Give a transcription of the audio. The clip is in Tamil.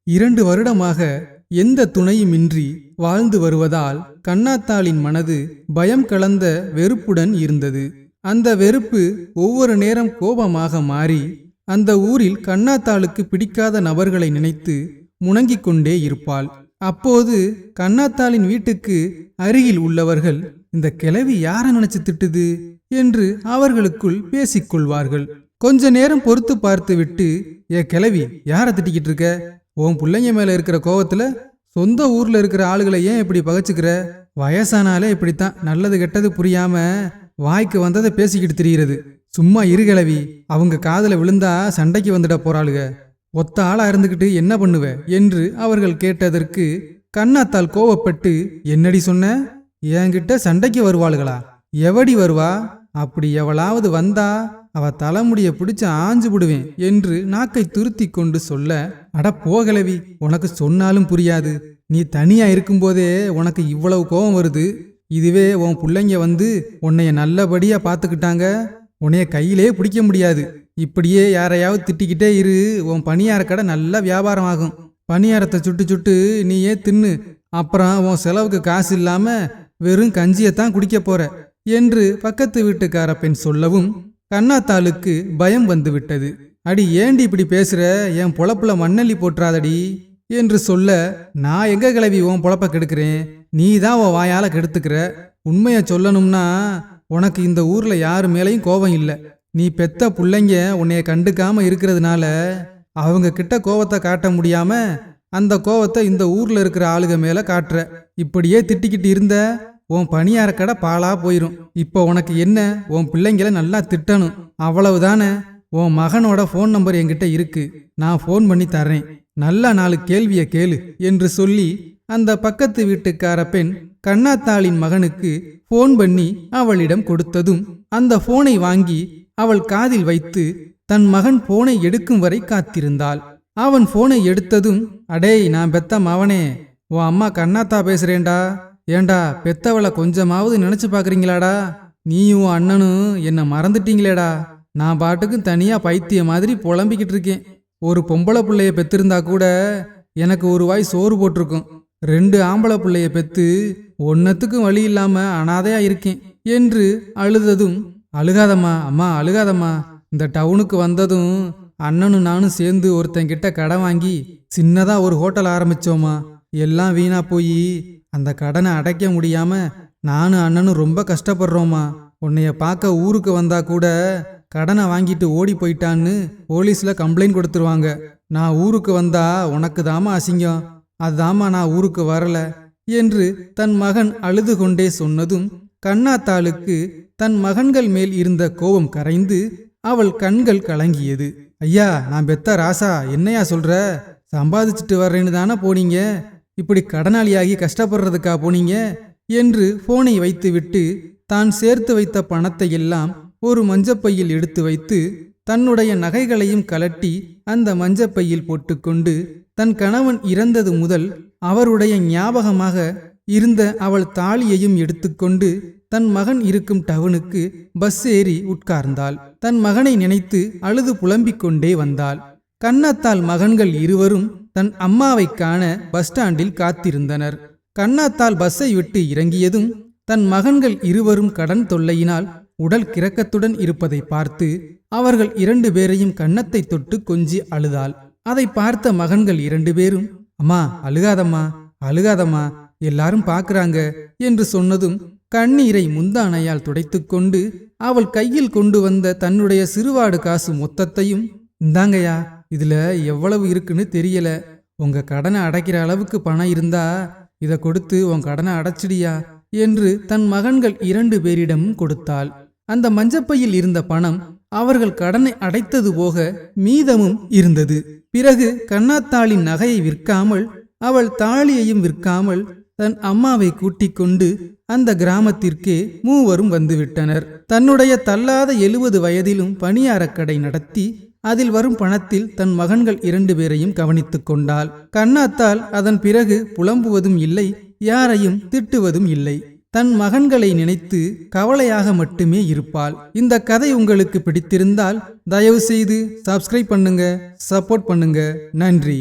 2 வருடமாக எந்த துணையுமின்றி வாழ்ந்து வருவதால் கண்ணாத்தாளின் மனது பயம் கலந்த வெறுப்புடன் இருந்தது. அந்த வெறுப்பு ஒவ்வொரு நேரம் கோபமாக மாறி அந்த ஊரில் கண்ணாத்தாளுக்கு பிடிக்காத நபர்களை நினைத்து முணங்கிக் கொண்டே இருப்பாள். அப்போது கண்ணாத்தாளின் வீட்டுக்கு அருகில் உள்ளவர்கள், இந்த கிழவி யார நினைச்சு திட்டுது என்று அவர்களுக்குள் பேசிக்கொள்வார்கள். கொஞ்ச நேரம் பொறுத்து பார்த்து விட்டு, கிழவி யார திட்டிக்கிட்டு இருக்க? உன் பிள்ளைங்க மேல இருக்கிற கோவத்துல சொந்த ஊர்ல இருக்கிற ஆளுகளை ஏன் இப்படி பகைச்சுக்கிற? வயசானாலே இப்படித்தான், நல்லது கெட்டது புரியாம வாய்க்கு வந்ததை பேசிக்கிட்டு திரிகிறது. சும்மா இரு கிழவி, அவங்க காதுல விழுந்தா சண்டைக்கு வந்துட போறாளுக. ஒத்த ஆளா இருந்துகிட்டு என்ன பண்ணுவ என்று அவர்கள் கேட்டதற்கு கண்ணாத்தாள் கோவப்பட்டு, என்னடி சொன்ன? என்கிட்ட சண்டைக்கு வருவாளுகளா? எவடி வருவா? அப்படி எவளாவது வந்தா அவ தலைமுடிய பிடிச்சு ஆஞ்சு விடுவேன் என்று நாக்கை துருத்தி கொண்டு சொல்ல, அட போகலவி, உனக்கு சொன்னாலும் புரியாது. நீ தனியா இருக்கும்போதே உனக்கு இவ்வளவு கோபம் வருது. இதுவே உன் பிள்ளைங்க வந்து உன்னைய நல்லபடியா பாத்துக்கிட்டாங்க, உன்னைய கையிலே பிடிக்க முடியாது. இப்படியே யாரையாவது திட்டிக்கிட்டே இரு, உன் பணியார கடை நல்லா வியாபாரம் ஆகும். பணியாரத்தை சுட்டு சுட்டு நீயே தின்னு, அப்புறம் உன் செலவுக்கு காசு இல்லாம வெறும் கஞ்சியத்தான் குடிக்க போற என்று பக்கத்து வீட்டுக்கார பெண் சொல்லவும் கண்ணாத்தாளுக்கு பயம் வந்து விட்டது. அடி ஏண்டி இப்படி பேசுற? என் பொழப்புல மண்ணள்ளி போட்டுறாதடி என்று சொல்ல, நான் எங்க கிளவி உன் பொழப்ப கெடுக்கிறேன்? நீ தான் உன் வாயால கெடுத்துக்கிற. உண்மைய சொல்லணும்னா உனக்கு இந்த ஊர்ல யாரு மேலையும் கோபம் இல்லை. நீ பெத்த பிள்ளைங்க உன்னைய கண்டுக்காம இருக்கிறதுனால அவங்க கிட்ட கோவத்தை காட்ட முடியாம அந்த கோவத்தை இந்த ஊர்ல இருக்கிற ஆளுக மேல காட்டுற. இப்படியே திட்டிக்கிட்டு இருந்த உன் பணியார கடை பாலா போயிரும். இப்போ உனக்கு என்ன? உன் பிள்ளைங்களை நல்லா திட்டணும், அவ்வளவுதானே. உன் மகனோட ஃபோன் நம்பர் என்கிட்ட இருக்கு, நான் ஃபோன் பண்ணி தர்றேன். நல்லா 4 கேள்விய கேளு என்று சொல்லி அந்த பக்கத்து வீட்டுக்கார பெண் கண்ணாத்தாளின் மகனுக்கு ஃபோன் பண்ணி அவளிடம் கொடுத்ததும் அந்த ஃபோனை வாங்கி அவள் காதில் வைத்து தன் மகன் போனை எடுக்கும் வரை காத்திருந்தாள். அவன் போனை எடுத்ததும், அடேய் நான் பெத்த மவனே, உன் அம்மா கண்ணாத்தா பேசுறேன்டா. ஏண்டா பெத்தவளை கொஞ்சமாவது நினைச்சு பாக்குறீங்களாடா? நீயும் அண்ணனும் என்ன மறந்துட்டீங்களேடா. நான் பாட்டுக்கும் தனியா பைத்திய மாதிரி புலம்பிக்கிட்டு இருக்கேன். ஒரு பொம்பளை பிள்ளைய பெத்திருந்தா கூட எனக்கு ஒரு வாய் சோறு போட்டிருக்கும். 2 ஆம்பளை பிள்ளைய பெத்து ஒன்னத்துக்கும் வழி இல்லாம அனாதையா இருக்கேன் என்று அழுததும், அழுகாதம்மா அம்மா அழுகாதம்மா. இந்த டவுனுக்கு வந்ததும் அண்ணனும் நானும் சேர்ந்து ஒருத்தங்கிட்ட கடன் வாங்கி சின்னதா ஒரு ஹோட்டல் ஆரம்பிச்சோமா. எல்லாம் வீணா போய் அந்த கடனை அடைக்க முடியாம நானும் அண்ணனும் ரொம்ப கஷ்டப்படுறோமா. உன்னைய பார்க்க ஊருக்கு வந்தா கூட கடனை வாங்கிட்டு ஓடி போயிட்டான்னு போலீஸ்ல கம்ப்ளைண்ட் கொடுத்துருவாங்க. நான் ஊருக்கு வந்தா உனக்கு தாமா அசிங்கம், அதுதாமா நான் ஊருக்கு வரல என்று தன் மகன் அழுது கொண்டே சொன்னதும் கண்ணாத்தாளுக்கு தன் மகன்கள் மேல் இருந்த கோபம் கரைந்து அவள் கண்கள் கலங்கியது. ஐயா நான் பெத்த ராசா, என்னையா சொல்ற? சம்பாதிச்சுட்டு வர்றேன்னு தானே போனீங்க, இப்படி கடனாளியாகி கஷ்டப்படுறதுக்கா போனீங்க என்று போனை வைத்துவிட்டு தான் சேர்த்து வைத்த பணத்தை எல்லாம் ஒரு மஞ்சப்பையில் எடுத்து வைத்து தன்னுடைய நகைகளையும் கலட்டி அந்த மஞ்சப்பையில் போட்டுக்கொண்டு தன் கணவன் இறந்தது முதல் அவருடைய ஞாபகமாக இருந்த அவள் தாலியையும் எடுத்துக்கொண்டு தன் மகன் இருக்கும் டவுனுக்கு பஸ் ஏறி உட்கார்ந்தாள். தன் மகனை நினைத்து அழுது புலம்பிக் கொண்டே வந்தாள். கண்ணாத்தாள் மகன்கள் இருவரும் தன் அம்மாவை காண பஸ் ஸ்டாண்டில் காத்திருந்தனர். கண்ணாத்தாள் பஸ்ஸை விட்டு இறங்கியதும் தன் மகன்கள் இருவரும் கடன் தொல்லையினால் உடல் கிறக்கத்துடன் இருப்பதை பார்த்து அவர்கள் 2 பேரையும் கன்னத்தை தொட்டு கொஞ்சி அழுதாள். அதை பார்த்த மகன்கள் 2 பேரும், அம்மா அழுகாதம்மா அழுகாதம்மா, எல்லாரும் பாக்குறாங்க என்று சொன்னதும் கண்ணீரை முந்தானையால் துடைத்துக்கொண்டு அவள் கையில் கொண்டு வந்த தன்னுடைய சிறுவாடு காசு மொத்தத்தையும், இந்தாங்கய்யா, இதுல எவ்வளவு இருக்குன்னு தெரியல, உங்க கடனை அடைக்கிற அளவுக்கு பணம் இருந்தா இத கொடுத்து உன் கடனை அடைச்சிடியா என்று தன் மகன்கள் 2 பேரிடமும் கொடுத்தாள். அந்த மஞ்சப்பையில் இருந்த பணம் அவர்கள் கடனை அடைத்தது போக மீதமும் இருந்தது. பிறகு கண்ணாத்தாளின் நகையை விற்காமல் அவள் தாலியையும் விற்காமல் தன் அம்மாவை கூட்டிக் கொண்டு அந்த கிராமத்திற்கே மூவரும் வந்துவிட்டனர். தன்னுடைய தள்ளாத 70 வயதிலும் பணியாரக்கடை நடத்தி அதில் வரும் பணத்தில் தன் மகன்கள் 2 பேரையும் கவனித்துக் கொண்டாள். கண்ணாத்தாள் அதன் பிறகு புலம்புவதும் இல்லை, யாரையும் திட்டுவதும் இல்லை. தன் மகன்களை நினைத்து கவலையாக மட்டுமே இருப்பாள். இந்த கதை உங்களுக்கு பிடித்திருந்தால் தயவு செய்து சப்ஸ்கிரைப் பண்ணுங்க, சப்போர்ட் பண்ணுங்க. நன்றி.